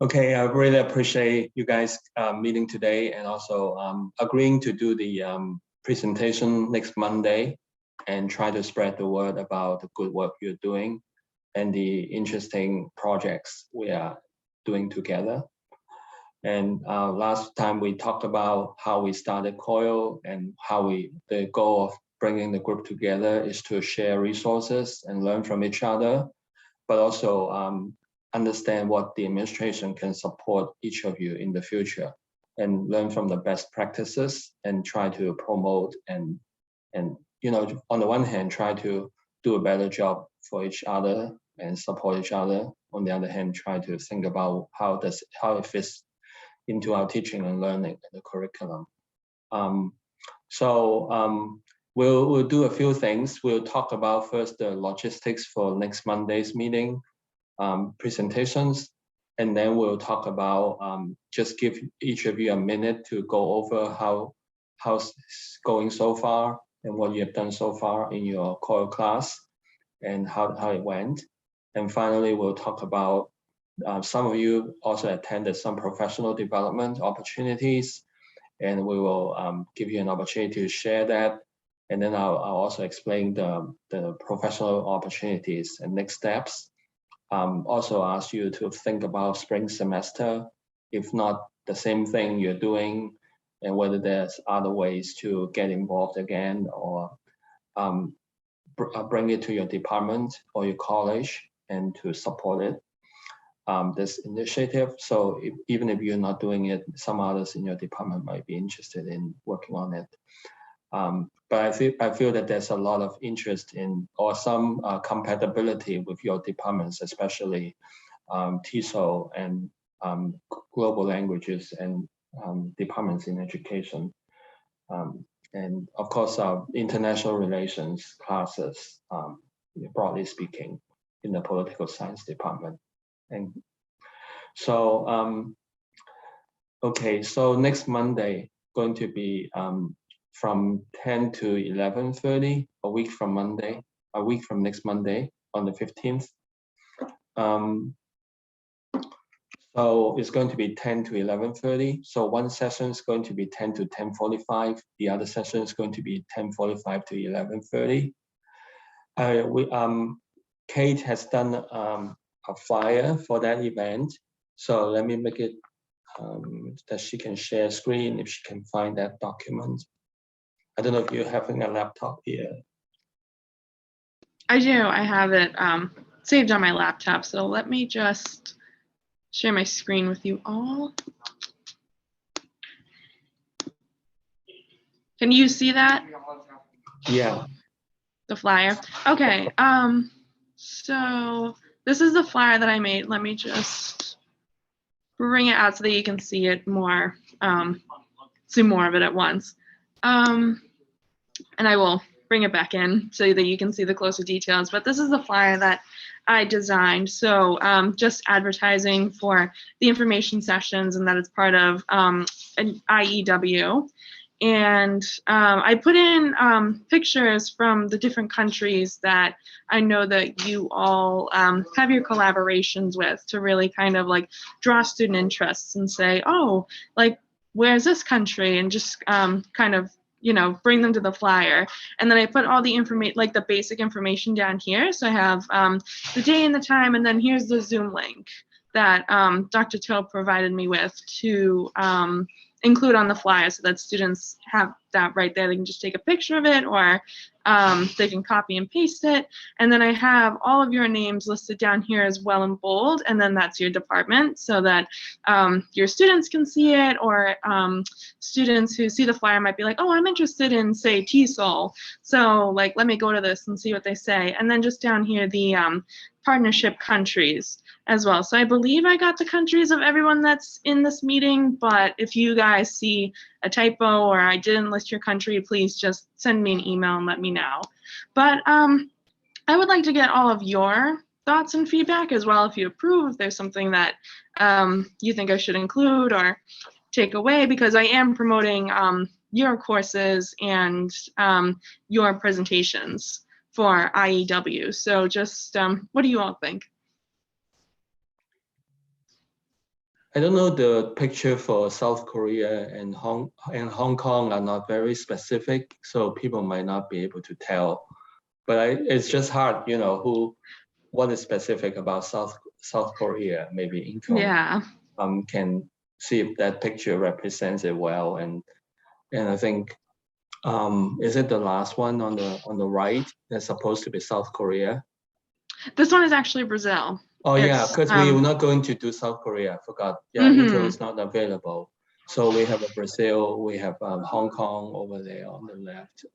Okay, I really appreciate you guys meeting today and also agreeing to do the presentation next Monday and try to spread the word about the good work you're doing and the interesting projects we are doing together. And last time we talked about how we started COIL and how the goal of bringing the group together is to share resources and learn from each other, but also understand what the administration can support each of you in the future and learn from the best practices and try to promote and on the one hand, try to do a better job for each other and support each other. On the other hand, try to think about how it fits into our teaching and learning and the curriculum. We'll do a few things. We'll talk about first the logistics for next Monday's meeting, presentations, and then we'll talk about just give each of you a minute to go over how's going so far and what you have done so far in your core class and how it went. And finally, we'll talk about some of you also attended some professional development opportunities, and we will give you an opportunity to share that. And then I'll also explain the professional opportunities and next steps. Also ask you to think about spring semester, if not the same thing you're doing, and whether there's other ways to get involved again or bring it to your department or your college and to support it, this initiative. So even if you're not doing it, some others in your department might be interested in working on it. But I feel that there's a lot of interest in or some compatibility with your departments, especially TESOL and global languages and departments in education. And of course, international relations classes, broadly speaking, in the political science department. And so, okay, so next Monday going to be from 10 to 11:30, a week from next Monday on the 15th. So it's going to be 10 to 11:30. So one session is going to be 10 to 10:45. The other session is going to be 10:45 to 11:30. Kate has done a flyer for that event. So let me make it that she can share screen if she can find that document. I don't know if you're having a laptop here. I do. I have it saved on my laptop. So let me just share my screen with you all. Can you see that? Yeah. The flyer. Okay. So this is the flyer that I made. Let me just bring it out so that you can see it more, see more of it at once. And I will bring it back in so that you can see the closer details. But this is the flyer that I designed. So just advertising for the information sessions and that it's part of an IEW. And I put in pictures from the different countries that I know that you all have your collaborations with to really kind of like draw student interests and say, oh, like, where's this country? And just kind of, bring them to the flyer. And then I put all the information, like the basic information down here. So I have the day and the time, and then here's the Zoom link that Dr. Till provided me with to include on the flyer so that students have that right there. They can just take a picture of it or they can copy and paste it. And then I have all of your names listed down here as well in bold, and then that's your department so that your students can see it, or students who see the flyer might be like, oh, I'm interested in, say, TESOL. So like, let me go to this and see what they say. And then just down here, the partnership countries as well. So I believe I got the countries of everyone that's in this meeting, but if you guys see a typo or I didn't list your country, please just send me an email and let me know. But I would like to get all of your thoughts and feedback as well, if you approve, if there's something that you think I should include or take away, because I am promoting your courses and your presentations for IEW. So just what do you all think? I don't know, the picture for South Korea and Hong Kong are not very specific, so people might not be able to tell. But it's just hard, you know, what is specific about South Korea. Maybe Income Yeah. can see if that picture represents it well. And I think is it the last one on the right? That's supposed to be South Korea. This one is actually Brazil. Oh yeah, It's, because we were not going to do South Korea. I forgot. Yeah, Income is not available. So we have a Brazil, we have Hong Kong over there on the left.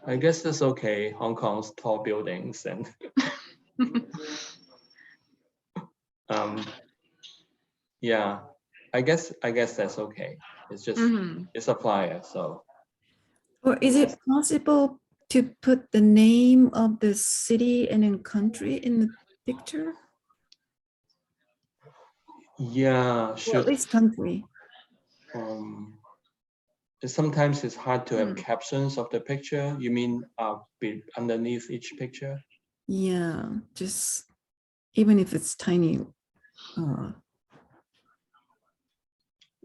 I guess that's okay. Hong Kong's tall buildings and yeah, I guess that's okay. It's just it's a flyer, so. Or is it possible to put the name of the city and then country in the picture? Yeah, Or at least country. Sometimes it's hard to have captions of the picture. You mean underneath each picture? Yeah, just even if it's tiny.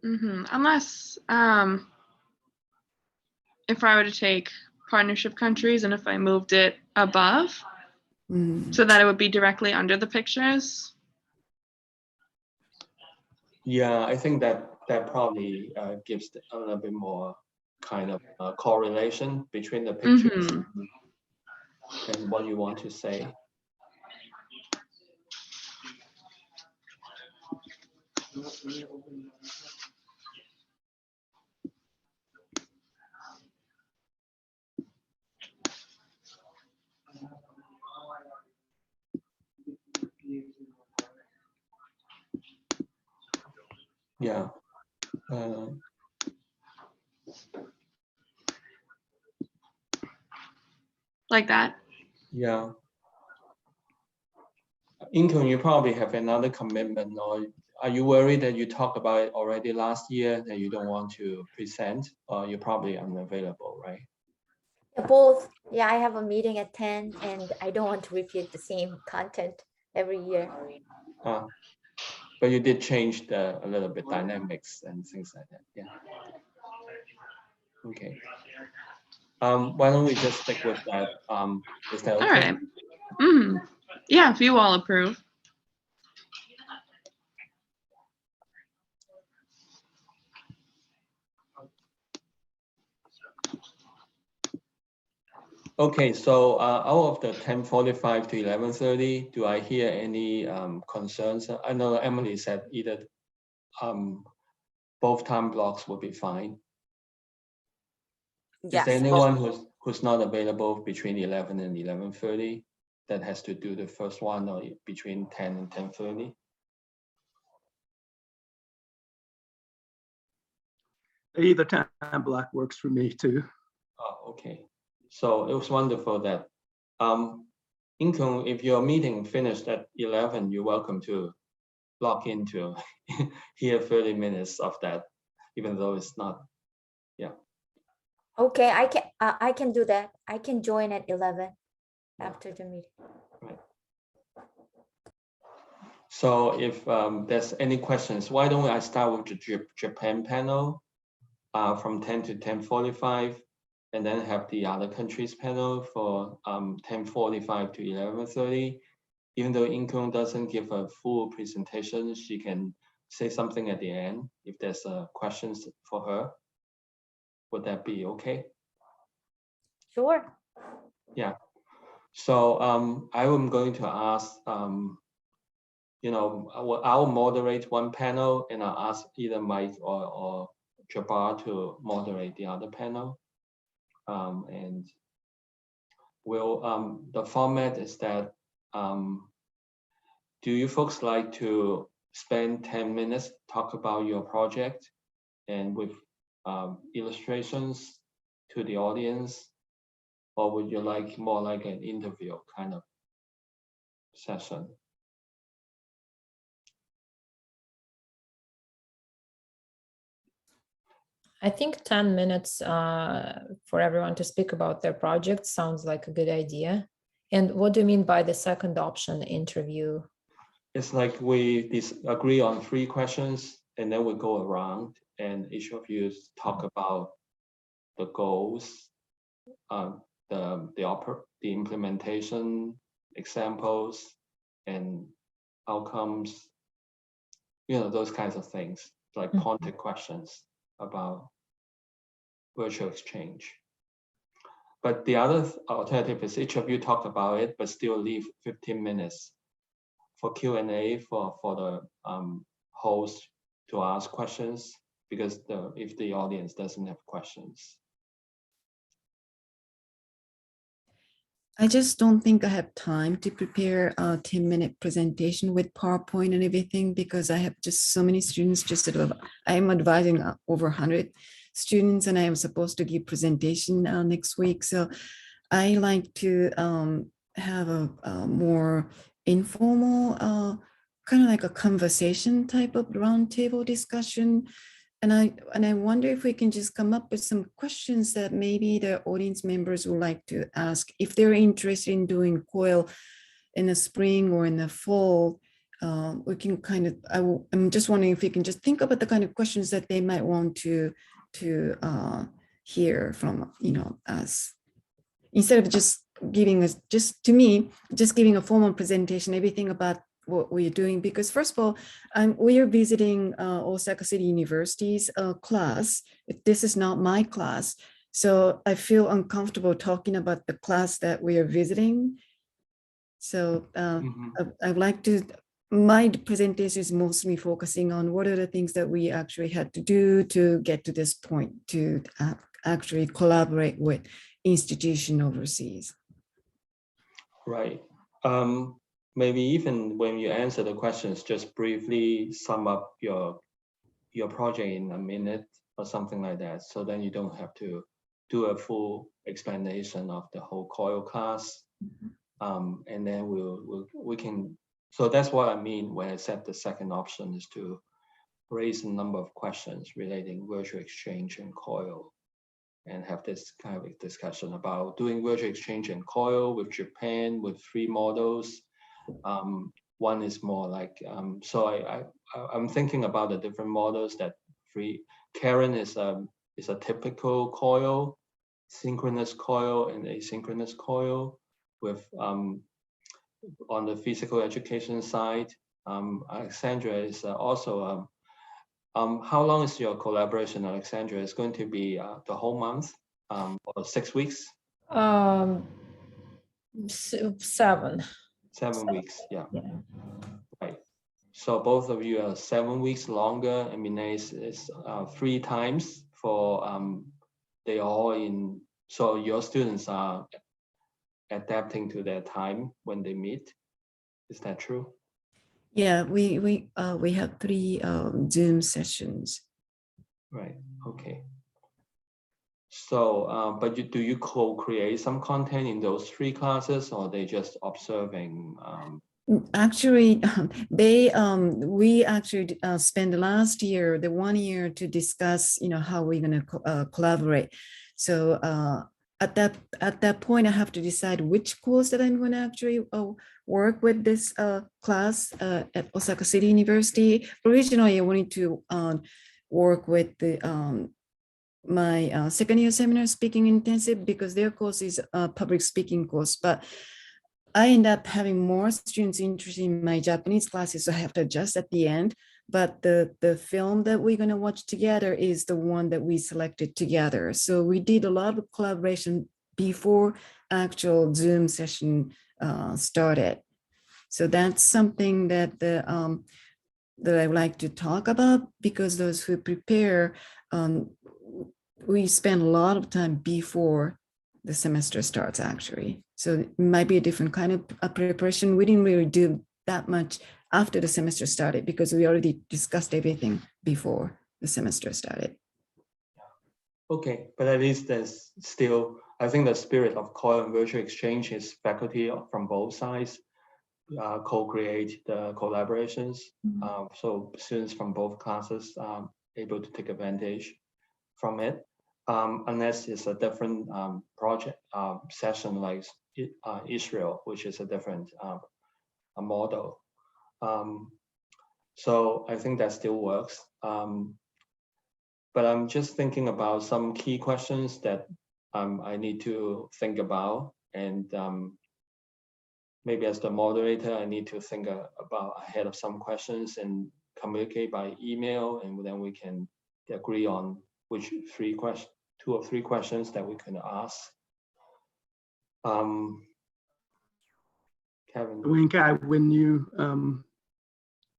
Unless if I were to take partnership countries and if I moved it above so that it would be directly under the pictures. Yeah, I think that probably gives a little bit more kind of correlation between the pictures and what you want to say. Yeah. Like that. Yeah. Income, you probably have another commitment, or are you worried that you talked about it already last year that you don't want to present, or you're probably unavailable, right? Yeah, both. Yeah, I have a meeting at 10 and I don't want to repeat the same content every year. But you did change a little bit dynamics and things like that. Yeah. Okay. Why don't we just stick with that? Is that okay? All right. Yeah, if you all approve. Okay, so out of the 10:45 to 11:30, do I hear any concerns? I know Emily said either both time blocks would be fine. Yes. Is there anyone who's not available between 11 and 11:30 that has to do the first one, or between 10 and 10:30? Either time block works for me too. Oh, okay. So it was wonderful that Income, if your meeting finished at 11, you're welcome to log into hear 30 minutes of that, even though it's not. Yeah. Okay, I can do that. I can join at 11 after the meeting. Right. So if there's any questions, why don't I start with the Japan panel from 10 to 10:45, and then have the other countries panel for 10:45 to 11:30. Even though Income doesn't give a full presentation, she can say something at the end if there's questions for her. Would that be okay? Sure. Yeah. So I am going to ask, I'll moderate one panel, and I'll ask either Mike or Jabbar to moderate the other panel. And the format is that, do you folks like to spend 10 minutes talk about your project and with illustrations to the audience, or would you like more like an interview kind of session? I think 10 minutes for everyone to speak about their project sounds like a good idea. And what do you mean by the second option, interview? it's like we agree on 3 questions and then we go around and each of you talk about the goals, the implementation examples and outcomes, those kinds of things, like pointed questions about virtual exchange. But the other alternative is each of you talk about it, but still leave 15 minutes for Q&A for the host to ask questions, because if the audience doesn't have questions. I just don't think I have time to prepare a 10-minute presentation with PowerPoint and everything, because I have just so many students. I'm advising over 100 students and I am supposed to give presentation next week. So I like to have a more informal, kind of like a conversation type of roundtable discussion. And I wonder if we can just come up with some questions that maybe the audience members would like to ask if they're interested in doing COIL in the spring or in the fall. We can kind of, I'm just wondering if we can just think about the kind of questions that they might want to hear from, us, instead of just giving us, just giving a formal presentation, everything about what we're doing. Because first of all, we are visiting Osaka City University's class. This is not my class, so I feel uncomfortable talking about the class that we are visiting. So I'd like to, my presentation is mostly focusing on what are the things that we actually had to do to get to this point, to actually collaborate with institutions overseas. Right. Maybe even when you answer the questions, just briefly sum up your project in a minute or something like that. So then you don't have to do a full explanation of the whole COIL class. And then we can, so that's what I mean when I said the second option is to raise a number of questions relating virtual exchange and COIL, and have this kind of discussion about doing virtual exchange and COIL with Japan with 3 models. One is more like, so I'm thinking about the different models that Karen is a typical COIL, synchronous COIL and asynchronous COIL with, on the physical education side. Alexandra is also, how long is your collaboration, Alexandra? It's going to be the whole month or 6 weeks? 7. 7 weeks, yeah. Yeah. Right. So both of you are 7 weeks longer. I mean, it's 3 times for, they all in, so your students are adapting to their time when they meet. Is that true? Yeah, we have 3 Zoom sessions. Right. Okay. So, but do you co-create some content in those 3 classes, or they just observing? Actually, we actually spent last year, the 1 year, to discuss, how we're going to collaborate. So at that point, I have to decide which course that I'm going to actually work with this class at Osaka City University. Originally, I wanted to work with the my second year seminar speaking intensive, because their course is a public speaking course, but I end up having more students interested in my Japanese classes, so I have to adjust at the end. But the film that we're going to watch together is the one that we selected together. So we did a lot of collaboration before actual Zoom session started. So that's something that that I would like to talk about, because those who prepare, we spend a lot of time before the semester starts, actually. So it might be a different kind of preparation. We didn't really do that much after the semester started, because we already discussed everything before the semester started. Okay, but at least there's still, I think the spirit of COIL and virtual exchange is faculty from both sides co-create the collaborations. So students from both classes able to take advantage from it, unless it's a different project session like Israel, which is a different a model. So I think that still works. But I'm just thinking about some key questions that I need to think about, and maybe as the moderator, I need to think about ahead of some questions and communicate by email, and then we can agree on which 2 or 3 questions that we can ask. Kevin. Winkai, when you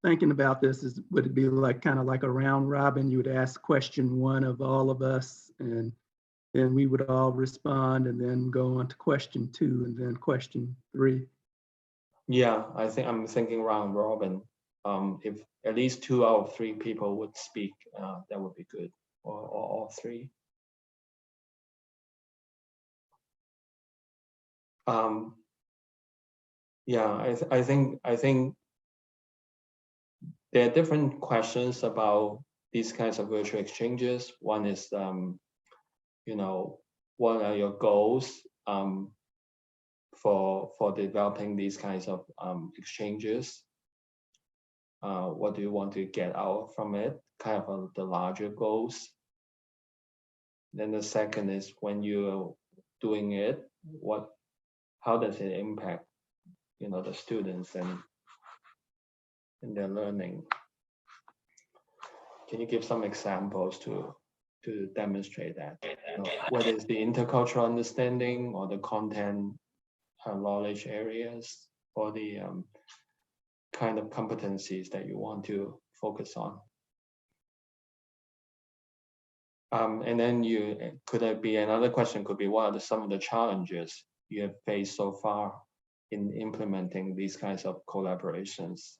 thinking about this, would it be like kind of like a round robin? You would ask question 1 of all of us, and then we would all respond, and then go on to question 2, and then question 3. Yeah, I think I'm thinking round robin. If at least 2 out of 3 people would speak, that would be good, or all 3. Yeah, I think there are different questions about these kinds of virtual exchanges. One is, you know, what are your goals for developing these kinds of exchanges? What do you want to get out from it? Kind of the larger goals. Then the second is, when you're doing it, how does it impact, you know, the students and their learning? Can you give some examples to demonstrate that? You know, whether it's the intercultural understanding or the content knowledge areas, or the kind of competencies that you want to focus on. And then another question could be, what are some of the challenges you have faced so far in implementing these kinds of collaborations?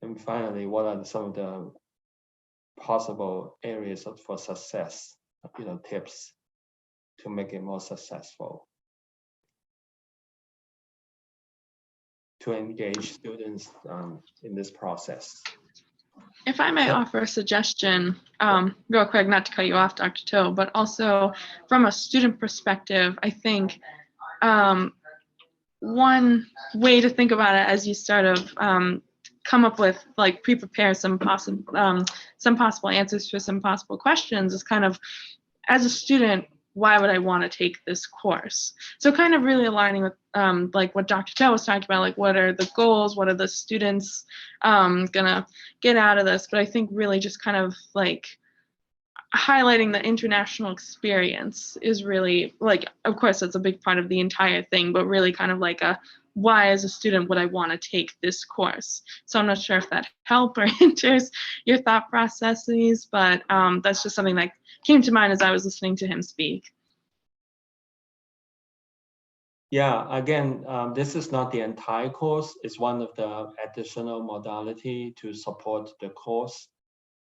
And finally, what are some of the possible areas for success, you know, tips to make it more successful, to engage students in this process? If I may offer a suggestion, real quick, not to cut you off, Dr. To, but also from a student perspective, I think one way to think about it as you sort of come up with, like, pre-prepare some possible answers to some possible questions is kind of, as a student, why would I want to take this course? So kind of really aligning with like what Dr. To was talking about, like what are the goals, what are the students gonna get out of this? But I think really just kind of like highlighting the international experience is really, like, of course that's a big part of the entire thing, but really kind of like a why as a student would I want to take this course? So I'm not sure if that helps or hinders your thought processes, but that's just something that came to mind as I was listening to him speak. Yeah, again, this is not the entire course. It's one of the additional modality to support the course.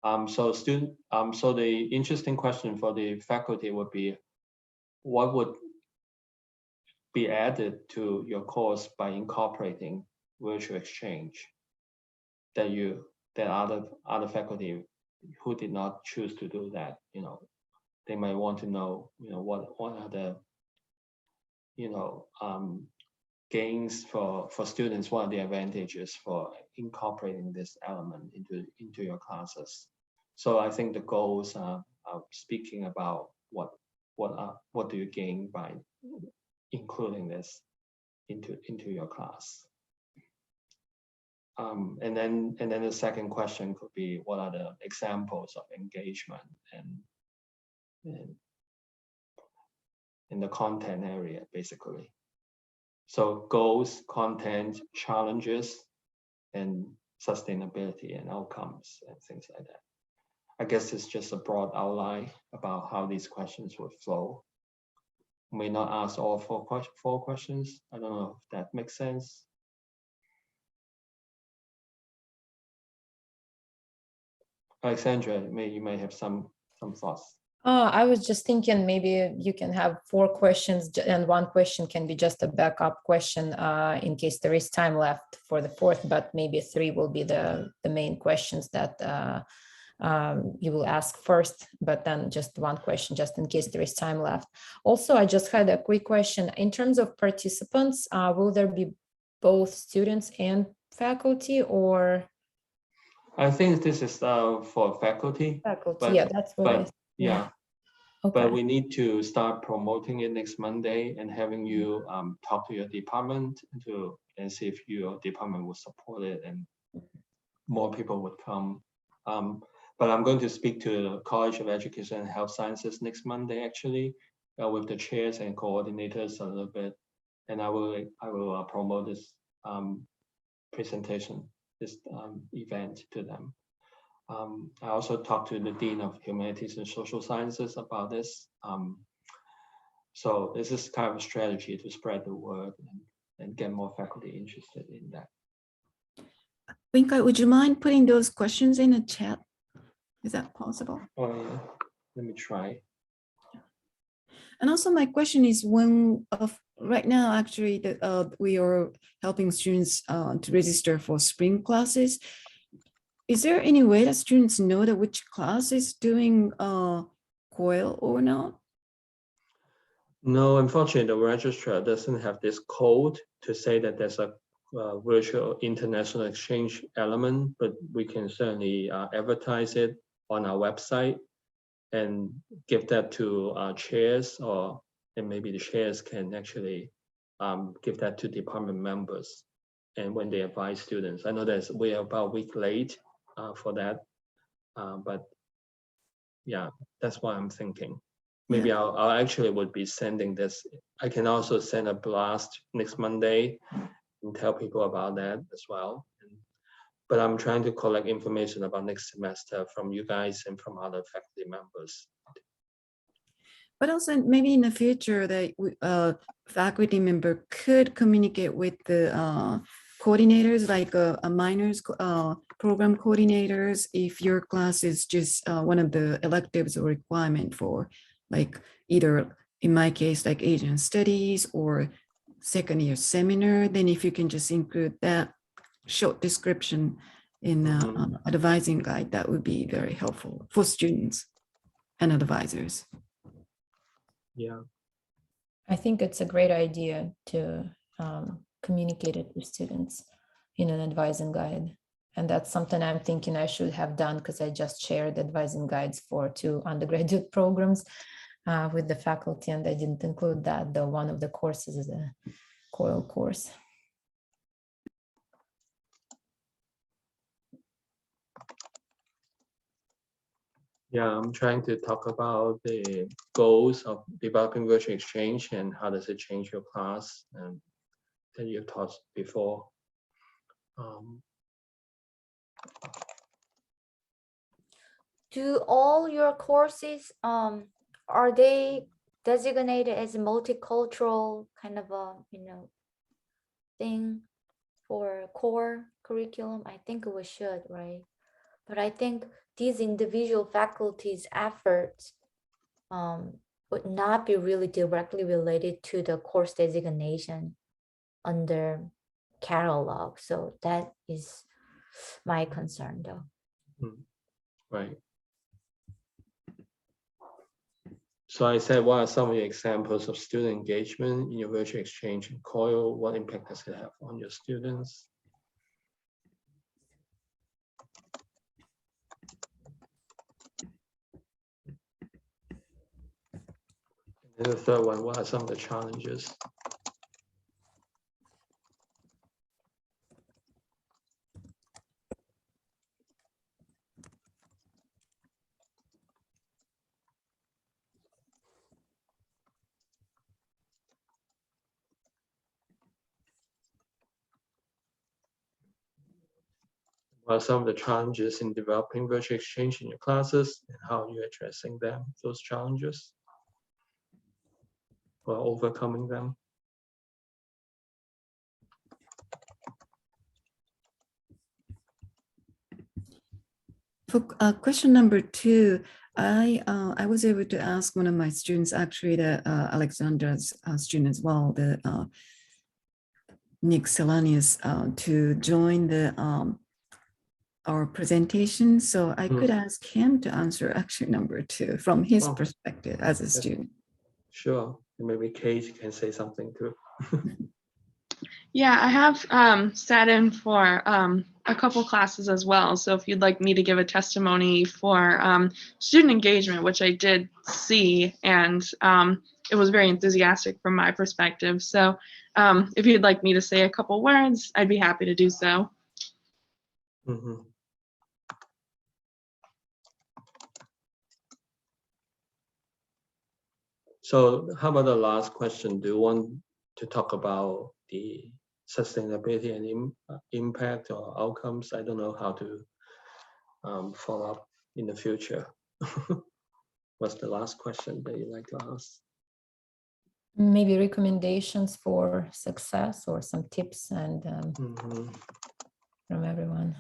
So the interesting question for the faculty would be, what would be added to your course by incorporating virtual exchange that other faculty who did not choose to do that, you know, they might want to know, you know, what are the, you know, gains for students, what are the advantages for incorporating this element into your classes. So I think the goals are speaking about what do you gain by including this into your class. And then the second question could be, what are the examples of engagement and in the content area, basically. So goals, content, challenges, and sustainability and outcomes and things like that. I guess it's just a broad outline about how these questions would flow. May not ask all four questions. I don't know if that makes sense. Alexandra, you may have some thoughts. I was just thinking maybe you can have 4 questions and 1 question can be just a backup question in case there is time left for the 4th, but maybe 3 will be the main questions that you will ask first, but then just 1 question just in case there is time left. Also, I just had a quick question. In terms of participants, will there be both students and faculty, or I think this is for faculty. faculty? But- Yeah, that's what I. But yeah, Okay. but we need to start promoting it next Monday and having you talk to your department and see if your department will support it and more people would come. But I'm going to speak to the College of Education and Health Sciences next Monday, actually, with the chairs and coordinators a little bit, and I will promote this presentation, this event to them. I also talked to the Dean of Humanities and Social Sciences about this. So this is kind of a strategy to spread the word and get more faculty interested in that. Winka, would you mind putting those questions in the chat? Is that possible? Oh yeah, let me try. And also my question is right now, actually, we are helping students to register for spring classes. Is there any way that students know that which class is doing COIL or not? No, unfortunately, the registrar doesn't have this code to say that there's a virtual international exchange element, but we can certainly advertise it on our website and give that to chairs, and maybe the chairs can actually give that to department members. And when they advise students, I know we are about a week late for that, but yeah, that's what I'm thinking. Maybe Yeah. I'll actually would be sending this. I can also send a blast next Monday and tell people about that as well. But I'm trying to collect information about next semester from you guys and from other faculty members. But also maybe in the future that faculty member could communicate with the coordinators, like a minors program coordinators, if your class is just one of the electives or requirement for like either, in my case, like Asian studies or second year seminar, then if you can just include that short description in the advising guide, that would be very helpful for students and advisors. Yeah. I think it's a great idea to communicate it with students in an advising guide. And that's something I'm thinking I should have done, because I just shared advising guides for 2 undergraduate programs with the faculty, and I didn't include that, though one of the courses is a COIL course. Yeah, I'm trying to talk about the goals of developing virtual exchange and how does it change your class, and that you taught before. Do all your courses, are they designated as a multicultural kind of a, thing for core curriculum? I think we should, right? But I think these individual faculties' efforts would not be really directly related to the course designation under catalog. So that is my concern, though. Right. So I said, what are some of the examples of student engagement in your virtual exchange in COIL? What impact does it have on your students? And the third one, what are some of the challenges? What are some of the challenges in developing virtual exchange in your classes, and how are you addressing them, those challenges, or overcoming them? For question number 2, I was able to ask one of my students, actually the Alexandra's student as well, the Nick Selanius, to join the our presentation. So I could ask him to answer actually number 2 from his perspective as a student. Sure, and maybe Kate can say something too. Yeah, I have sat in for a couple classes as well. So if you'd like me to give a testimony for student engagement, which I did see, and it was very enthusiastic from my perspective. So if you'd like me to say a couple words, I'd be happy to do so. Mhm. So how about the last question? Do you want to talk about the sustainability and impact or outcomes? I don't know how to follow up in the future. What's the last question that you'd like to ask? Maybe recommendations for success or some tips and Mhm. from everyone.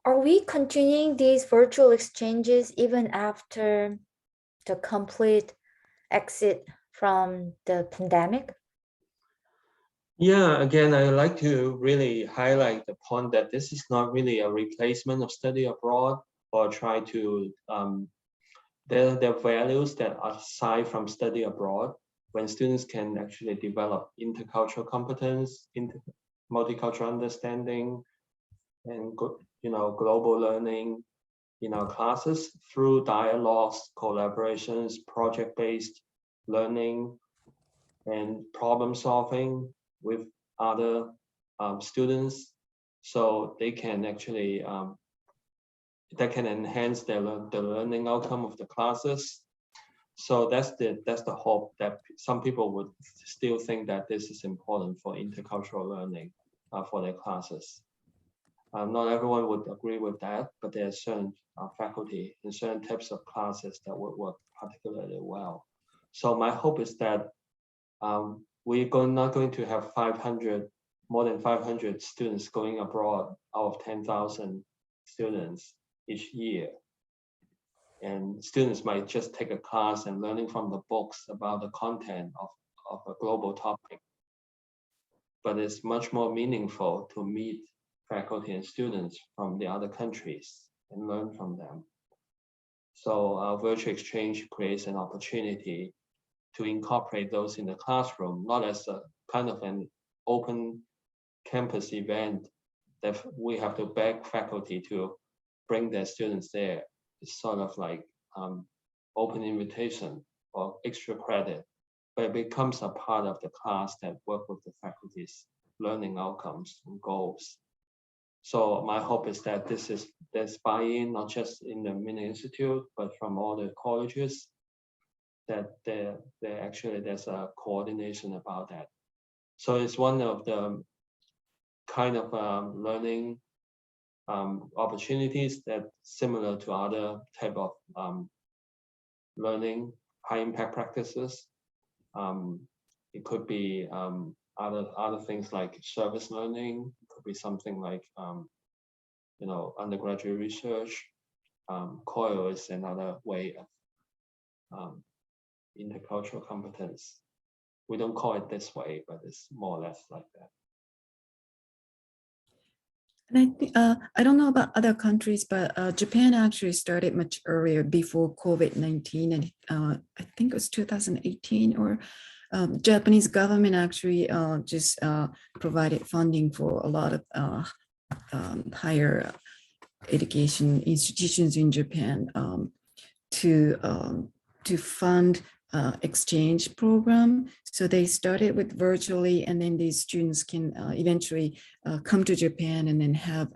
Are we continuing these virtual exchanges even after the complete exit from the pandemic? Yeah, again, I like to really highlight the point that this is not really a replacement of study abroad or try to, there are values that are aside from study abroad when students can actually develop intercultural competence, multicultural understanding, and global learning in our classes through dialogues, collaborations, project-based learning, and problem solving with other students, so they can actually that can enhance the learning outcome of the classes. So that's the hope, that some people would still think that this is important for intercultural learning for their classes. Not everyone would agree with that, but there are certain faculty in certain types of classes that would work particularly well. So my hope is that we're not going to have more than 500 students going abroad out of 10,000 students each year. And students might just take a class and learning from the books about the content of a global topic. But it's much more meaningful to meet faculty and students from the other countries and learn from them. So virtual exchange creates an opportunity to incorporate those in the classroom, not as a kind of an open campus event that we have to beg faculty to bring their students there. It's sort of like open invitation or extra credit, but it becomes a part of the class that work with the faculty's learning outcomes and goals. So my hope is that there's buy-in, not just in the mini institute, but from all the colleges, that there's a coordination about that. So it's one of the kind of learning opportunities that similar to other type of learning high impact practices. It could be other things like service learning. It could be something like undergraduate research. COIL is another way of intercultural competence. We don't call it this way, but it's more or less like that. And I think I don't know about other countries, but Japan actually started much earlier before COVID-19, and I think it was 2018, or Japanese government actually just provided funding for a lot of higher education institutions in Japan to fund exchange program. So they started with virtually, and then these students can eventually come to Japan and then have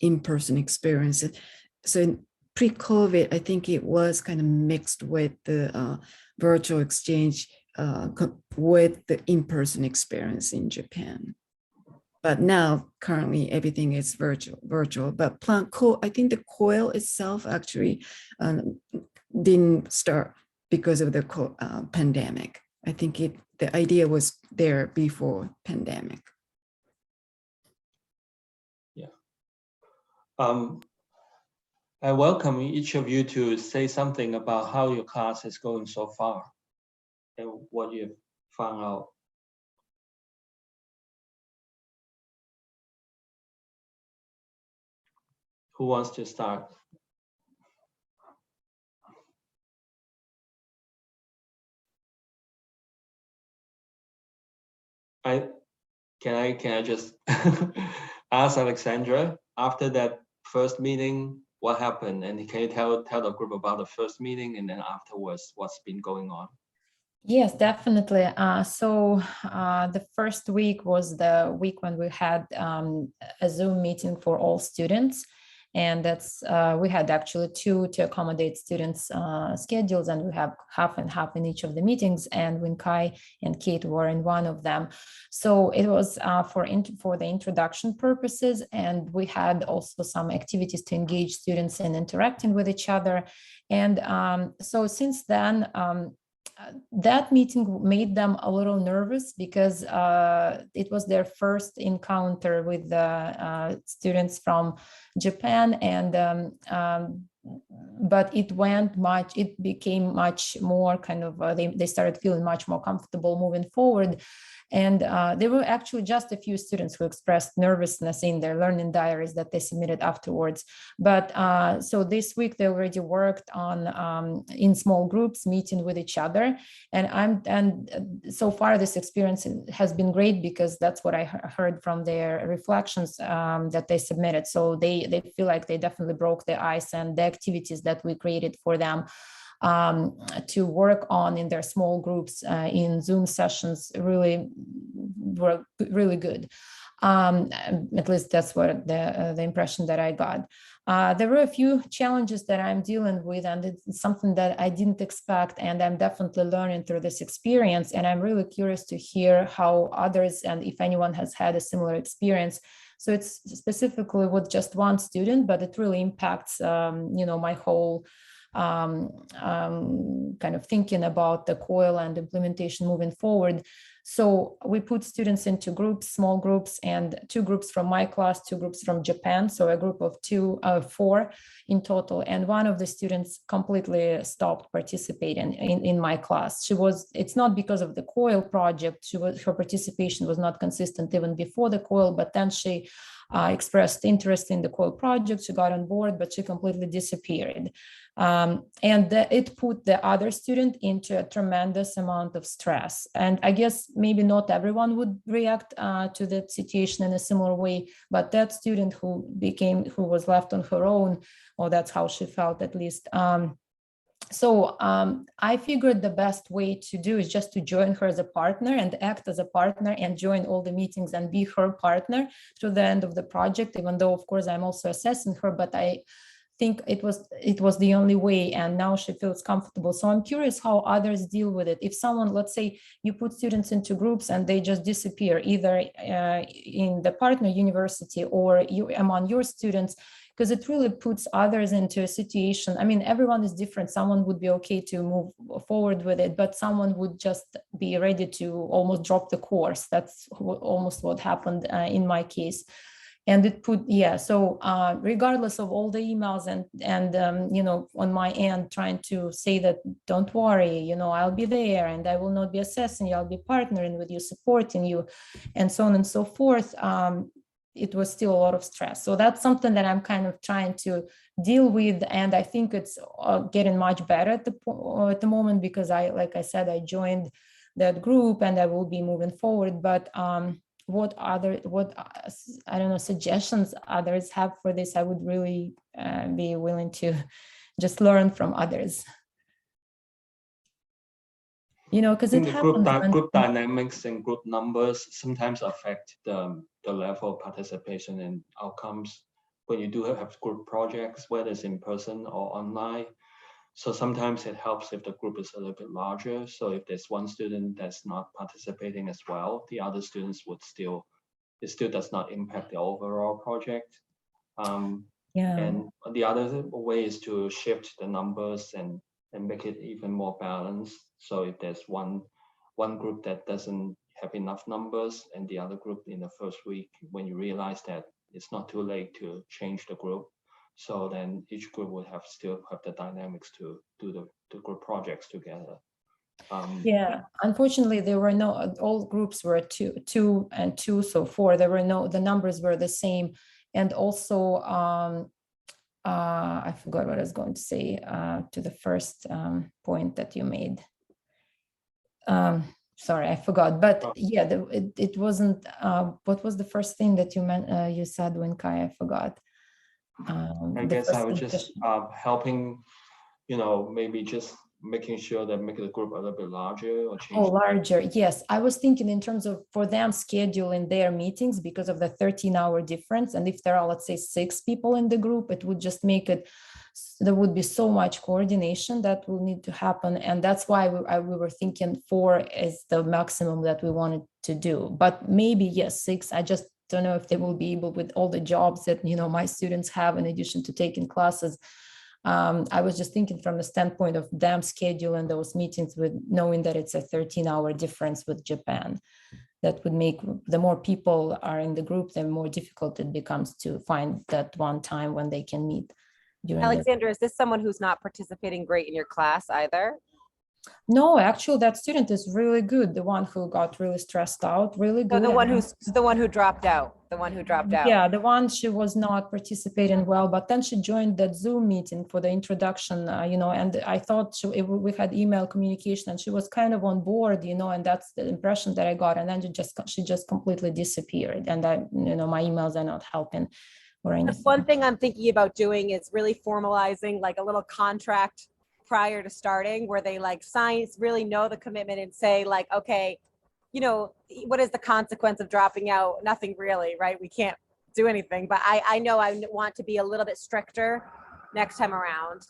in-person experiences. So in pre-COVID, I think it was kind of mixed with the virtual exchange with the in-person experience in Japan. But now currently everything is virtual. But I think the COIL itself actually didn't start because of the pandemic. I think the idea was there before pandemic. Yeah. I welcome each of you to say something about how your class is going so far and what you've found out. Who wants to start? Can I just ask Alexandra, after that first meeting, what happened? And can you tell the group about the first meeting, and then afterwards, what's been going on? Yes, definitely. The first week was the week when we had a Zoom meeting for all students. And that's we had actually two to accommodate students' schedules, and we have half and half in each of the meetings. And when Kai and Kate were in one of them, so it was for the introduction purposes, and we had also some activities to engage students in interacting with each other. And so since then. That meeting made them a little nervous because it was their first encounter with the students from Japan, and but it became much more kind of they started feeling much more comfortable moving forward. And there were actually just a few students who expressed nervousness in their learning diaries that they submitted afterwards. But so this week they already worked on in small groups, meeting with each other. And so far this experience has been great, because that's what I heard from their reflections that they submitted. So they feel like they definitely broke the ice, and the activities that we created for them to work on in their small groups in Zoom sessions really were really good. At least that's what the impression that I got. There were a few challenges that I'm dealing with, and it's something that I didn't expect, and I'm definitely learning through this experience. And I'm really curious to hear how others, and if anyone has had a similar experience. So it's specifically with just one student, but it really impacts, my whole kind of thinking about the COIL and implementation moving forward. So we put students into groups, small groups, and 2 groups from my class, 2 groups from Japan. So a group of 4 in total. And one of the students completely stopped participating in my class. It's not because of the COIL project. Her participation was not consistent even before the COIL, but then she expressed interest in the COIL project. She got on board, but she completely disappeared. And it put the other student into a tremendous amount of stress. And I guess maybe not everyone would react to that situation in a similar way, but that student who was left on her own, or that's how she felt at least. So I figured the best way to do is just to join her as a partner and act as a partner and join all the meetings and be her partner to the end of the project, even though, of course, I'm also assessing her, but I think it was the only way, and now she feels comfortable. So I'm curious how others deal with it. If someone, let's say you put students into groups and they just disappear, either in the partner university or among your students, because it really puts others into a situation. I mean, everyone is different. Someone would be okay to move forward with it, but someone would just be ready to almost drop the course. That's almost what happened in my case. And it put, so regardless of all the emails and on my end, trying to say that, don't worry, I'll be there and I will not be assessing you, I'll be partnering with you, supporting you, and so on and so forth. It was still a lot of stress. So that's something that I'm kind of trying to deal with. And I think it's getting much better at the moment, because like I said, I joined that group and I will be moving forward. But what I don't know, suggestions others have for this, I would really be willing to just learn from others. Because it happens. Group dynamics and group numbers sometimes affect the level of participation and outcomes when you do have group projects, whether it's in person or online. So sometimes it helps if the group is a little bit larger. So if there's one student that's not participating as well, the other students it still does not impact the overall project. And the other way is to shift the numbers and make it even more balanced. So if there's one group that doesn't have enough numbers, and the other group in the first week, when you realize that it's not too late to change the group, so then each group would still have the dynamics to do the group projects together. Unfortunately, there were all groups were two and 2, so 4. The numbers were the same. And also, I forgot what I was going to say to the first point that you made. sorry, I forgot. But Oh. yeah, it wasn't. What was the first thing that you said when Kai? I forgot. I The guess I first was just impression. helping, maybe just making sure that make the group a little bit larger or Oh, change. larger. Yes. I was thinking in terms of for them scheduling their meetings because of the 13-hour difference. And if there are, let's say, 6 people in the group, it would just make it, there would be so much coordination that will need to happen. And that's why we were thinking 4 is the maximum that we wanted to do. But maybe, yes, 6. I just don't know if they will be able with all the jobs that, my students have in addition to taking classes. I was just thinking from the standpoint of them scheduling those meetings with knowing that it's a 13-hour difference with Japan. That would make, the more people are in the group, the more difficult it becomes to find that one time when they can meet. Alexandra, is this someone who's not participating great in your class either? No, actually, that student is really good. The one who got really stressed out, really So good. the one who dropped out, the one who dropped out. Yeah, the one, she was not participating well, but then she joined that Zoom meeting for the introduction, and I thought we had email communication and she was kind of on board, and that's the impression that I got. And then she just completely disappeared. And my emails are not helping or anything. One thing I'm thinking about doing is really formalizing like a little contract prior to starting where they like sign, really know the commitment and say like, okay, what is the consequence of dropping out? Nothing really, right? We can't do anything, but I know I want to be a little bit stricter next time around.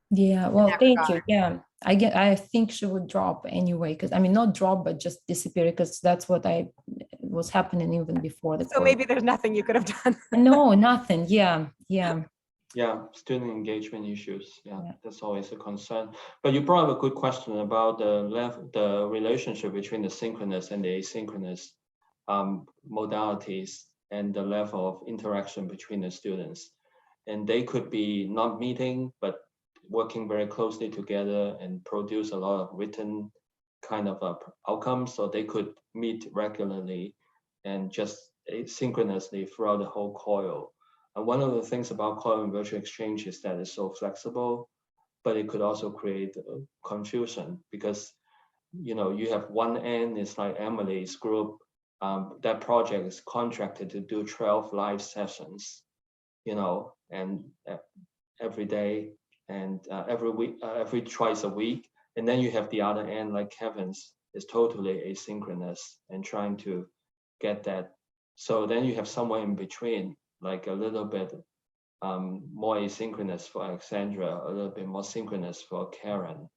Yeah, well, thank you. Yeah, I think she would drop anyway, because not drop, but just disappear, because that's what was happening even before the So maybe there's nothing you could have done. No, nothing. Yeah. Yeah, student engagement issues. Yeah, that's always a concern. But you brought up a good question about the relationship between the synchronous and the asynchronous modalities and the level of interaction between the students. And they could be not meeting, but working very closely together and produce a lot of written kind of outcomes. So they could meet regularly and just asynchronously throughout the whole COIL. And one of the things about COIL and virtual exchange is that it's so flexible, but it could also create confusion because, you have one end, it's like Emily's group, that project is contracted to do 12 live sessions, and every day and every week, every twice a week. And then you have the other end, like Kevin's, is totally asynchronous and trying to get that. So then you have somewhere in between, like a little bit more asynchronous for Alexandra, a little bit more synchronous for Karen.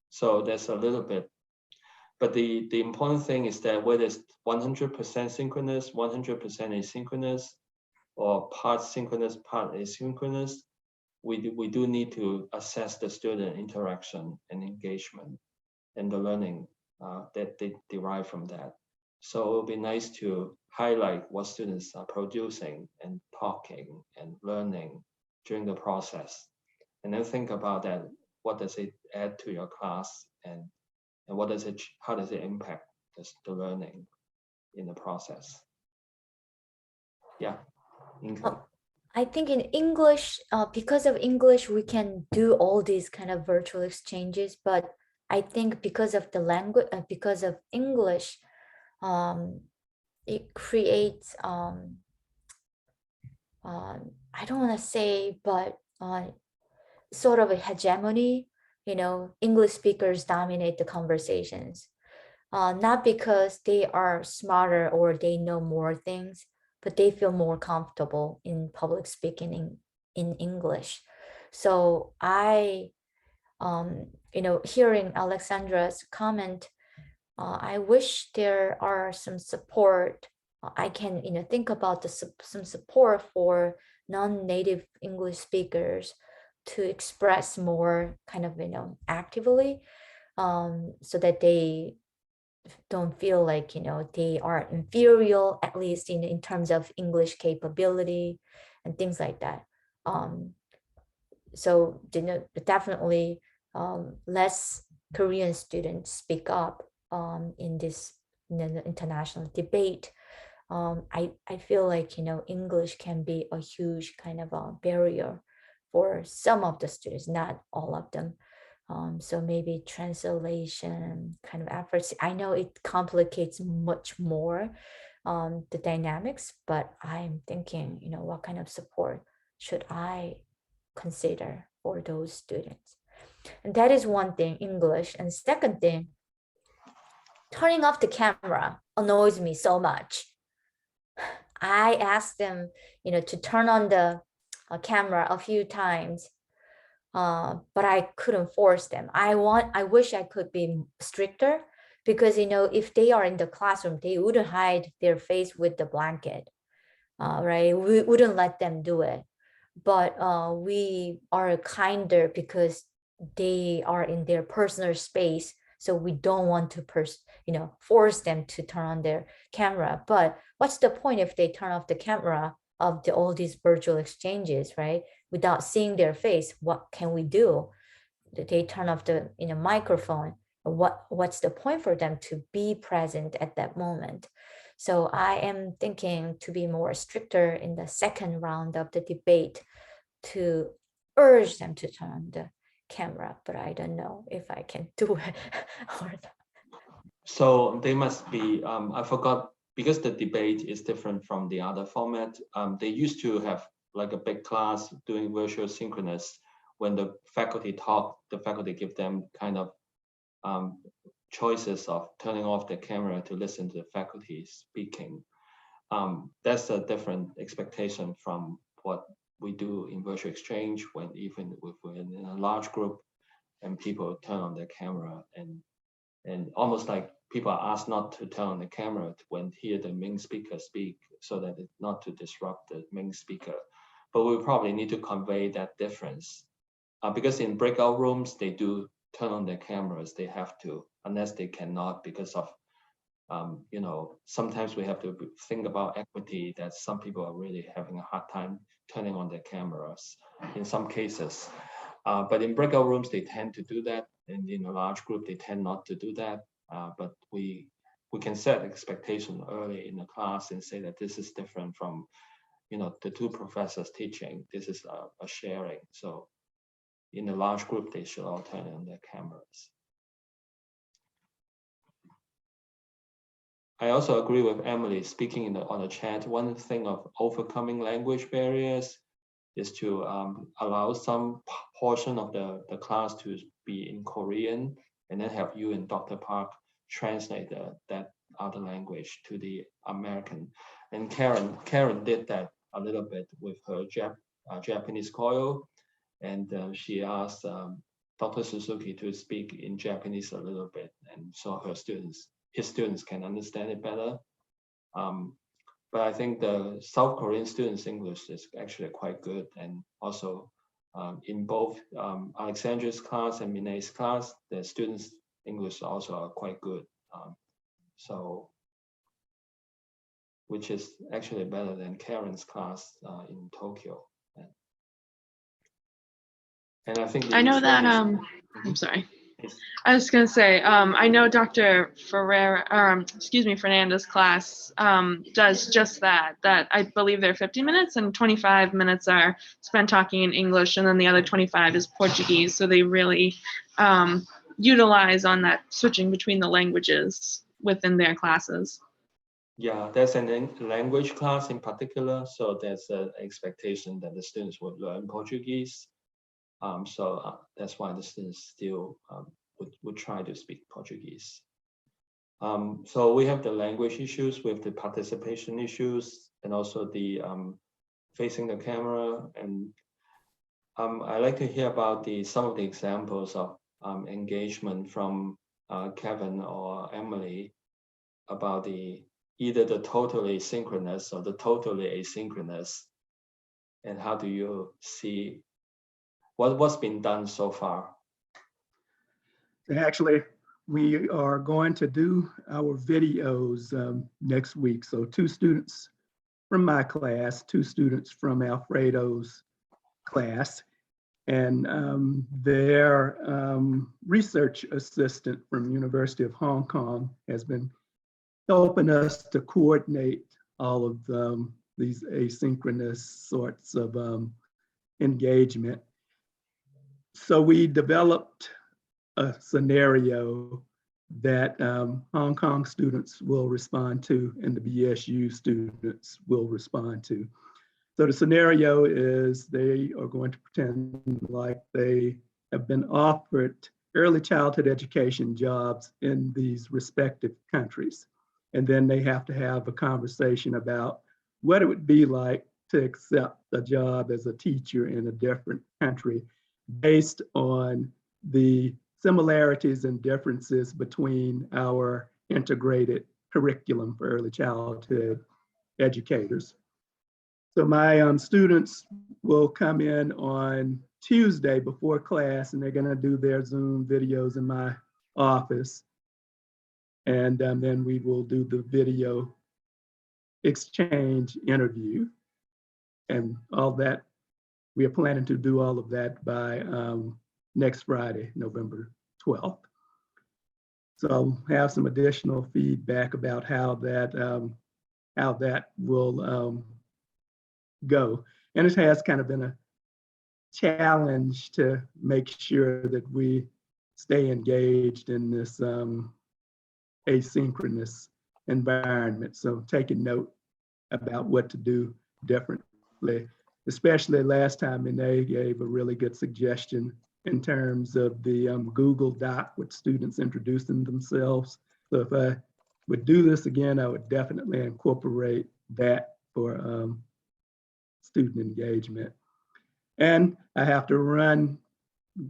So there's a little bit, but the important thing is that whether it's 100% synchronous, 100% asynchronous, or part synchronous, part asynchronous, we do need to assess the student interaction and engagement and the learning that they derive from that. So it would be nice to highlight what students are producing and talking and learning during the process. And then think about that, what does it add to your class and how does it impact the learning in the process? Yeah. I think in English, because of English, we can do all these kind of virtual exchanges, but I think because of the language, because of English, it creates, I don't want to say, but sort of a hegemony, English speakers dominate the conversations, not because they are smarter or they know more things, but they feel more comfortable in public speaking in English. So hearing Alexandra's comment, I wish there are some support. I can, think about some support for non-native English speakers to express more kind of, actively, so that they don't feel like, they are inferior, at least in terms of English capability and things like that. So definitely less Korean students speak up in this international debate. I feel like, English can be a huge kind of a barrier for some of the students, not all of them. So maybe translation kind of efforts. I know it complicates much more the dynamics, but I'm thinking, what kind of support should I consider for those students? And that is one thing, English. And second thing, turning off the camera annoys me so much. I asked them, to turn on the camera a few times, but I couldn't force them. I wish I could be stricter, because if they are in the classroom, they wouldn't hide their face with the blanket, right? We wouldn't let them do it, but we are kinder because they are in their personal space. So we don't want to force them to turn on their camera. But what's the point if they turn off the camera of all these virtual exchanges, right? Without seeing their face, what can we do? They turn off the microphone. What's the point for them to be present at that moment? So I am thinking to be more stricter in the second round of the debate to urge them to turn on the camera, but I don't know if I can do it or not. So they must be, I forgot, because the debate is different from the other format. They used to have like a big class doing virtual synchronous. When the faculty talk, the faculty give them kind of choices of turning off the camera to listen to the faculty speaking. That's a different expectation from what we do in virtual exchange, when even if we're in a large group and people turn on their camera, and almost like people are asked not to turn on the camera when hear the main speaker speak, so that it's not to disrupt the main speaker. But we probably need to convey that difference, because in breakout rooms, they do turn on their cameras. They have to, unless they cannot because of, sometimes we have to think about equity, that some people are really having a hard time turning on their cameras in some cases. But in breakout rooms, they tend to do that. And in a large group, they tend not to do that. But we can set expectation early in the class and say that this is different from, the two professors teaching. This is a sharing. So in a large group, they should all turn on their cameras. I also agree with Emily speaking on the chat. One thing of overcoming language barriers is to allow some portion of the class to be in Korean, and then have you and Dr. Park translate that other language to the American. And Karen did that a little bit with her Japanese COIL, and she asked Dr. Suzuki to speak in Japanese a little bit, and so his students can understand it better. But I think the South Korean students' English is actually quite good. And also in both Alexandra's class and Minay's class, the students' English also are quite good. So, which is actually better than Karen's class in Tokyo. And I think I know that, I'm sorry. I was going to say, I know Dr. Fernanda's class does just that I believe they're 50 minutes and 25 minutes are spent talking in English, and then the other 25 is Portuguese. So they really utilize on that switching between the languages within their classes. Yeah, there's a language class in particular. So there's an expectation that the students would learn Portuguese. So that's why the students still would try to speak Portuguese. So we have the language issues, we have the participation issues, and also the facing the camera. And I'd like to hear about some of the examples of engagement from Kevin or Emily about either the totally synchronous or the totally asynchronous, and how do you see what's been done so far? Actually, we are going to do our videos next week. So 2 students from my class, 2 students from Alfredo's class, and their research assistant from University of Hong Kong has been helping us to coordinate all of these asynchronous sorts of engagement. So we developed a scenario that Hong Kong students will respond to and the BSU students will respond to. So the scenario is they are going to pretend like they have been offered early childhood education jobs in these respective countries. And then they have to have a conversation about what it would be like to accept a job as a teacher in a different country based on the similarities and differences between our integrated curriculum for early childhood educators. So my students will come in on Tuesday before class, and they're going to do their Zoom videos in my office. And then we will do the video exchange interview and all that. We are planning to do all of that by next Friday, November 12th. So I'll have some additional feedback about how that will go. And it has kind of been a challenge to make sure that we stay engaged in this asynchronous environment. So taking note about what to do differently, especially last time, and they gave a really good suggestion in terms of the Google Doc with students introducing themselves. So if I would do this again, I would definitely incorporate that for student engagement. And I have to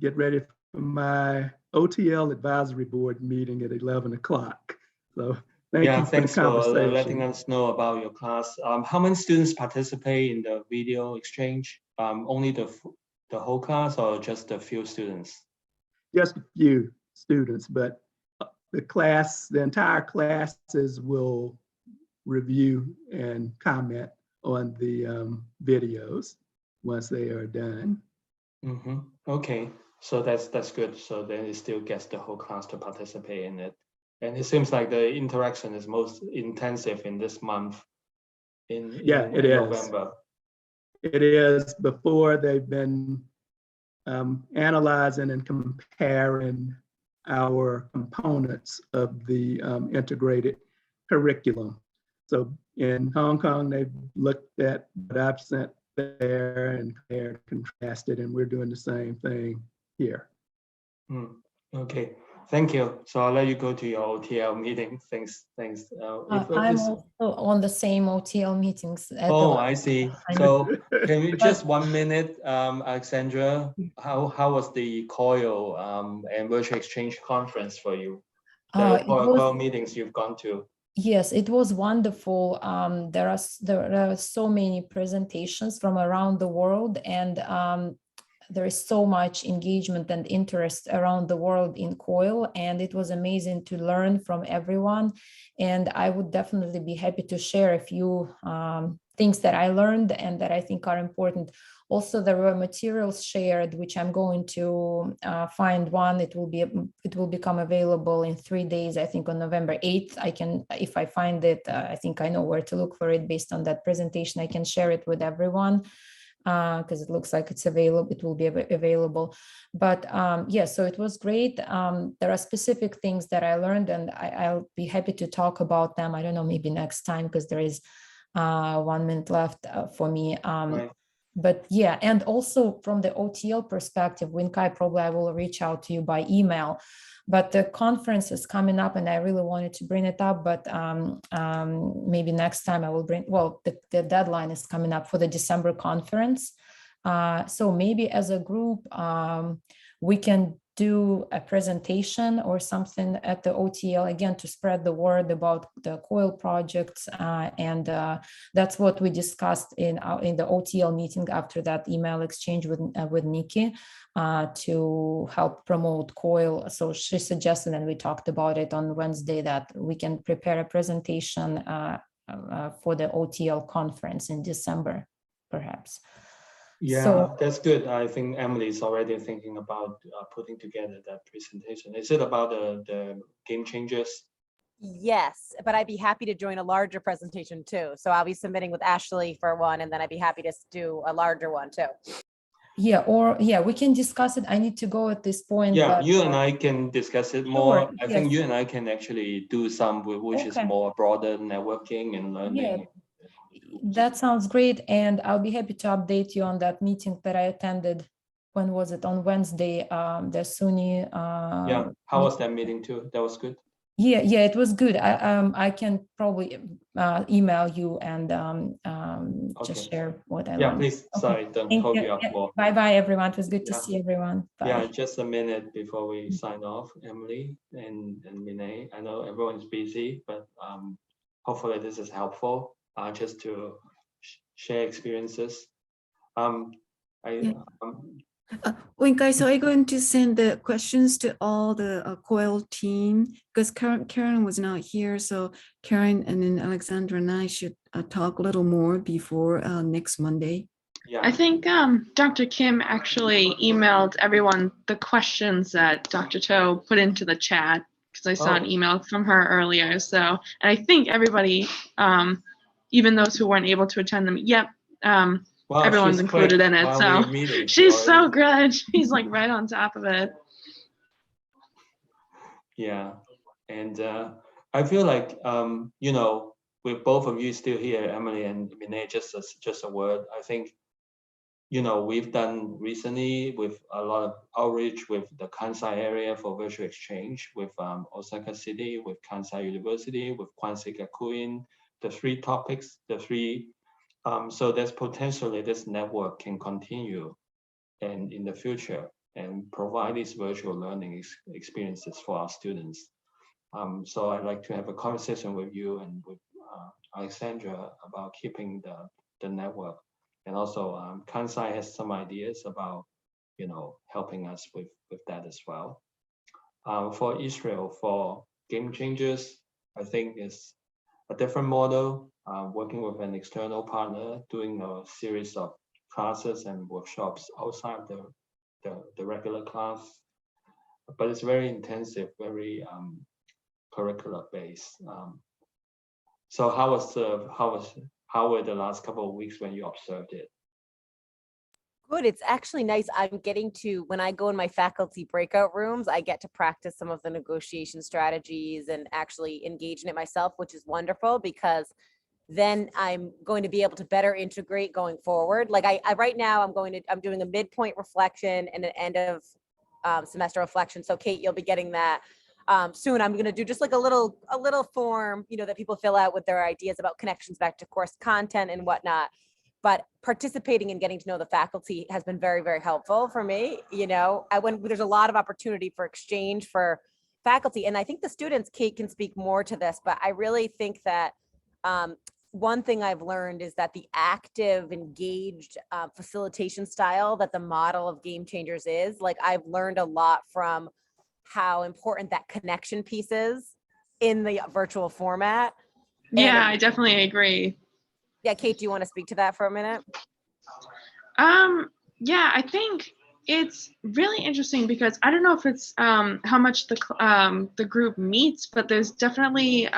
get ready for my OTL advisory board meeting at 11 o'clock. So thank you for thanks the conversation. for letting us know about your class. How many students participate in the video exchange? Only the whole class or just a few students? Just a few students, but the entire classes will review and comment on the videos once they are done. Mm-hmm. Okay, so that's good. So then it still gets the whole class to participate in it. And it seems like the interaction is most intensive in this month in November. It is. Before, they've been analyzing and comparing our components of the integrated curriculum. So in Hong Kong, they've looked at what I've sent there and contrasted, and we're doing the same thing here. Okay, thank you. So I'll let you go to your OTL meeting. Thanks. I'm also on the same OTL meetings. I see. So can you just 1 minute, Alexandra, how was the COIL and virtual exchange conference for you? The COIL meetings you've gone to? Yes, it was wonderful. There are so many presentations from around the world, and there is so much engagement and interest around the world in COIL, and it was amazing to learn from everyone. And I would definitely be happy to share a few things that I learned and that I think are important. Also, there were materials shared, which I'm going to find one. It will become available in 3 days, I think on November 8th. I can, if I find it, I think I know where to look for it based on that presentation. I can share it with everyone because it looks like it's available. It will be available. But yeah, so it was great. There are specific things that I learned, and I'll be happy to talk about them. I don't know, maybe next time, because there is 1 minute left for me. Right. But yeah, and also from the OTL perspective, Winkai, probably I will reach out to you by email. But the conference is coming up, and I really wanted to bring it up, but maybe next time I will bring, well, the deadline is coming up for the December conference. So maybe as a group, we can do a presentation or something at the OTL again to spread the word about the COIL projects, and that's what we discussed in the OTL meeting after that email exchange with Nikki to help promote COIL. So she suggested, and we talked about it on Wednesday, that we can prepare a presentation for the OTL conference in December, perhaps. Yeah, so, that's good. I think Emily is already thinking about putting together that presentation. Is it about the game changers? Yes, but I'd be happy to join a larger presentation too. So I'll be submitting with Ashley for one, and then I'd be happy to do a larger one too. Yeah, or yeah, we can discuss it. I need to go at this point. Yeah, but, you and I can discuss it Sure, more. I think yes. you and I can actually do some which is Okay. more broader networking and learning. That sounds great. And I'll be happy to update you on that meeting that I attended. When was it? On Wednesday, the SUNY. Yeah, how was that meeting too? That was good. Yeah, it was good. I can probably email you and just Okay. share what I Yeah, learned. please. Okay. Sorry, don't Thank hold you. you up Yeah. more. Bye, everyone. It was good to Yeah. see everyone. Bye. Yeah, just a minute before we sign off, Emily and Vinay. I know everyone's busy, but hopefully this is helpful just to share experiences. Yeah. Wait, guys, so are you going to send the questions to all the COIL team? Because Karen was not here, so Karen and then Alexandra and I should talk a little more before next Monday. Yeah. I think Dr. Kim actually emailed everyone the questions that Dr. To put into the chat, because I saw an email from her earlier. So, and I think everybody, even those who weren't able to attend them, Wow, everyone's she's included quick in it. while So we're meeting. she's Already. so good. She's like right on top of it. Yeah, and I feel like you know, with both of you still here, Emily and Vinay, just a word. I think, you know, we've done recently with a lot of outreach with the Kansai area for virtual exchange, with Osaka City, with Kansai University, with Kwansei Gakuin, the three topics, so there's potentially this network can continue and in the future and provide these virtual learning experiences for our students. So I'd like to have a conversation with you and with Alexandra about keeping the network. And also Kansai has some ideas about, you know, helping us with that as well. For Israel, for Game Changers, I think it's a different model, working with an external partner, doing a series of classes and workshops outside the regular class. But it's very intensive, very curricular based. So how were the last couple of weeks when you observed it? Good. It's actually nice. I'm getting to, when I go in my faculty breakout rooms, I get to practice some of the negotiation strategies and actually engage in it myself, which is wonderful because then I'm going to be able to better integrate going forward. Like I right now I'm doing a midpoint reflection and an end of semester reflection. So Kate, you'll be getting that soon. I'm going to do just like a little form, you know, that people fill out with their ideas about connections back to course content and whatnot. But participating and getting to know the faculty has been very, very helpful for me. You know, there's a lot of opportunity for exchange for faculty. And I think the students, Kate can speak more to this, but I really think that one thing I've learned is that the active, engaged facilitation style that the model of Game Changers is, like I've learned a lot from how important that connection piece is in the virtual format. Yeah, I definitely agree. Yeah, Kate, do you want to speak to that for a minute? Yeah, I think it's really interesting because I don't know if it's how much the group meets, but there's definitely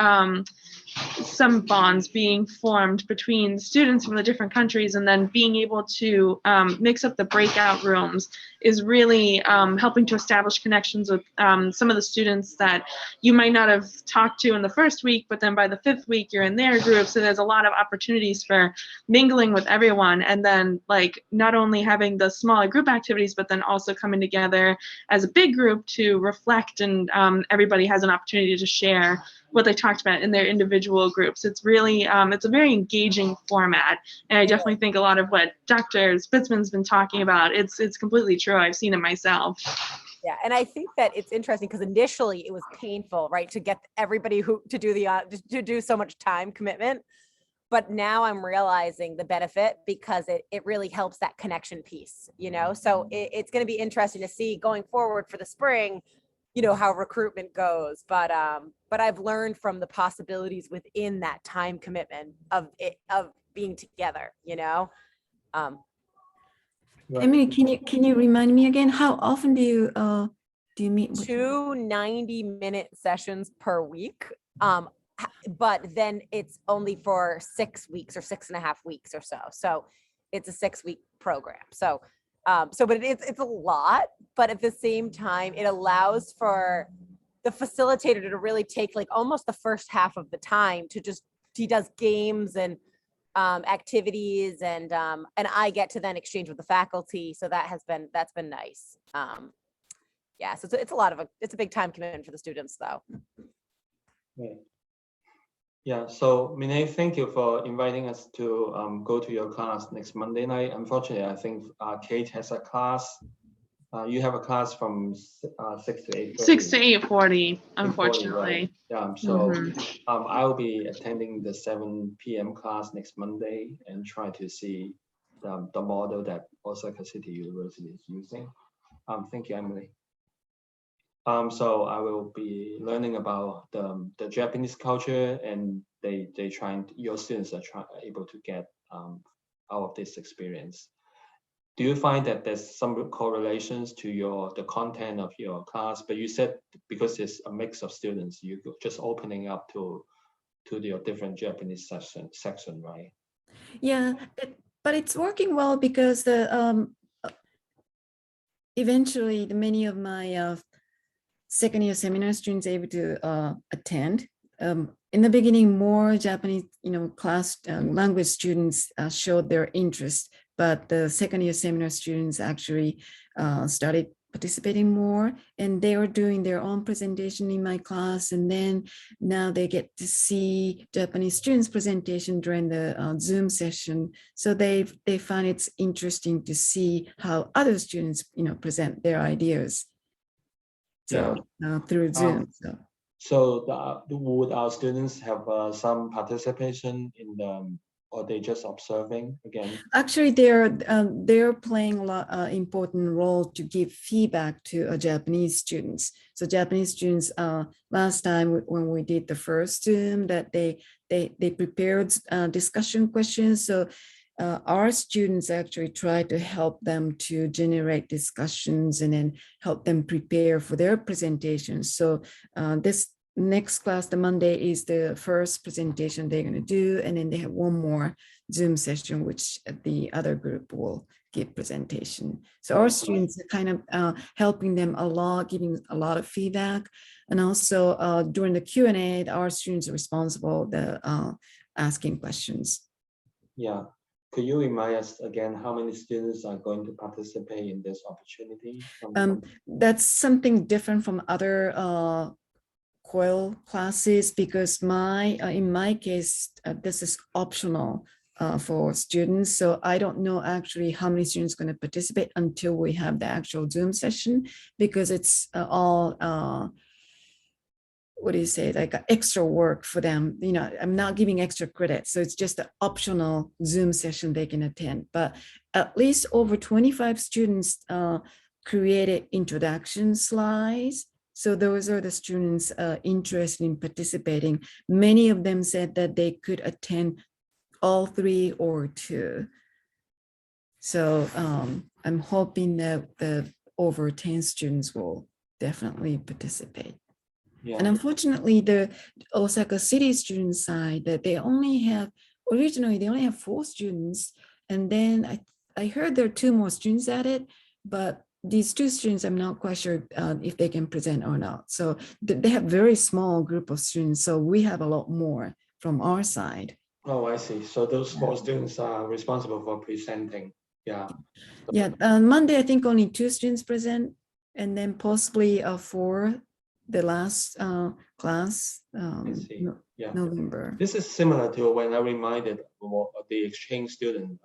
some bonds being formed between students from the different countries, and then being able to mix up the breakout rooms is really helping to establish connections with some of the students that you might not have talked to in the first week, but then by the fifth week you're in their group. So there's a lot of opportunities for mingling with everyone, and then like not only having the smaller group activities, but then also coming together as a big group to reflect, and everybody has an opportunity to share what they talked about in their individual groups. It's really, it's a very engaging format. And I definitely think a lot of what Dr. Spitzman's been talking about, it's completely true. I've seen it myself. Yeah, and I think that it's interesting because initially it was painful, right, to get everybody to do so much time commitment. But now I'm realizing the benefit because it really helps that connection piece, you know? So it's going to be interesting to see going forward for the spring, you know, how recruitment goes. But I've learned from the possibilities within that time commitment of being together, you know? I mean, can you remind me again, how often do you meet? 2 90-minute sessions per week. But then it's only for 6 weeks or 6.5 weeks or so. So it's a 6-week program. So But it's a lot, but at the same time, it allows for the facilitator to really take like almost the first half of the time to just, he does games and activities, and I get to then exchange with the faculty. So that's been nice. Yeah, so it's a big time commitment for the students though. Right. Yeah, so Minay, thank you for inviting us to go to your class next Monday night. Unfortunately, I think Kate has a class. You have a class from 6 to 8. 6 to 8:40, 8:40, unfortunately. right. Yeah, so Mhm. I'll be attending the 7 p.m. class next Monday and try to see the model that Osaka City University is using. Thank you, Emily. So I will be learning about the Japanese culture, and your students are able to get out of this experience. Do you find that there's some correlations to the content of your class? But you said because it's a mix of students, you just opening up to your different Japanese section, right? Yeah, but it's working well because eventually many of my second year seminar students able to attend. In the beginning, more Japanese, class language students showed their interest, but the second year seminar students actually started participating more, and they were doing their own presentation in my class. And then now they get to see Japanese students' presentation during the Zoom session. So they find it's interesting to see how other students, present their ideas. So through Zoom. So would our students have some participation in or they just observing again? Actually, they're playing a lot important role to give feedback to Japanese students. So Japanese students, last time when we did the first Zoom, that they prepared discussion questions. So our students actually try to help them to generate discussions and then help them prepare for their presentations. So this next class, the Monday, is the first presentation they're going to do. And then they have one more Zoom session, which the other group will give presentation. So our students are kind of helping them a lot, giving a lot of feedback. And also during the Q&A, our students are responsible for asking questions. Yeah. Could you remind us again how many students are going to participate in this opportunity? That's something different from other COIL classes, because in my case, this is optional for students. So I don't know actually how many students are going to participate until we have the actual Zoom session, because it's all what do you say, like extra work for them. I'm not giving extra credit. So it's just an optional Zoom session they can attend. But at least over 25 students created introduction slides. So those are the students interested in participating. Many of them said that they could attend all 3 or 2. So I'm hoping that the over 10 students will definitely participate. Yeah. And unfortunately, the Osaka City student side, that originally they only have 4 students. And then I heard there are 2 more students at it, but these 2 students, I'm not quite sure if they can present or not. So they have very small group of students. So we have a lot more from our side. Oh, I see. So those 4 students are responsible for presenting. Yeah. Yeah. On Monday, I think only 2 students present, and then possibly 4 the last class, November. This is similar to when I reminded the exchange student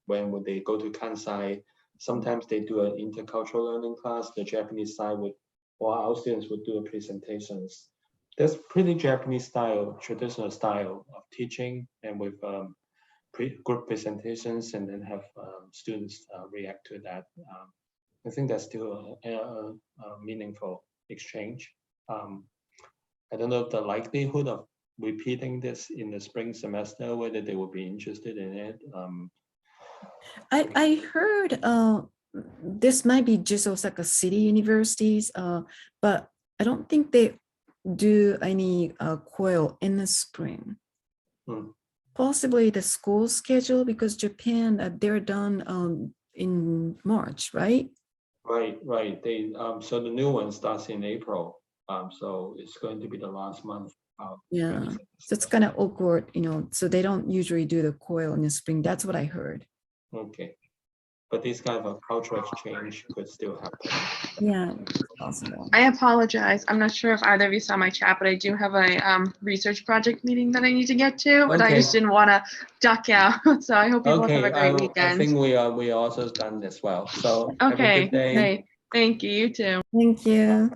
when they go to Kansai. Sometimes they do an intercultural learning class. The Japanese side or our students would do presentations. That's pretty Japanese style, traditional style of teaching, and with group presentations, and then have students react to that. I think that's still a meaningful exchange. I don't know the likelihood of repeating this in the spring semester, whether they will be interested in it. I heard this might be just Osaka City universities, but I don't think they do any COIL in the spring. Possibly the school schedule, because Japan, they're done in March, right? Right. They so the new one starts in April. So it's going to be the last month. Yeah. So it's kind of awkward, so they don't usually do the COIL in the spring. That's what I heard. Okay. But this kind of a cultural exchange could still happen. Yeah, it's possible. I apologize. I'm not sure if either of you saw my chat, but I do have a research project meeting that I need to get to, and I Okay. just didn't want to duck out. So I hope you both have Okay, a great I weekend. think we are also done as well. So have a Okay, good day. great. Thank you. You too. Thank you.